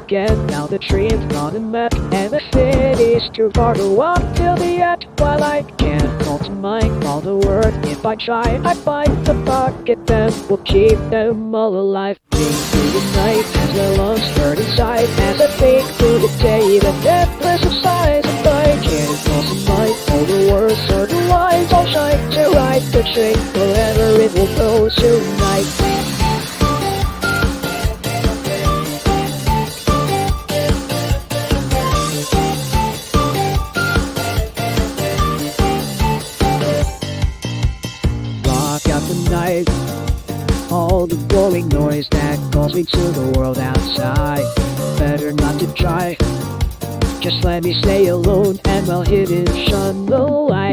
again. Now the dream's gone and met, and the city's too far to walk till the end. While I can't call to mind all the words, if I try, I find the pocket that will keep them all alive. Think through the night as the lungs burn inside, as I think through the day, the depthless of sighs. If I can't call to mind all the words or the lines, I'll shine to ride the train wherever it will go tonight. All the blowing noise that calls me to the world outside. Better not to try. Just let me stay alone and well hidden, shun the light.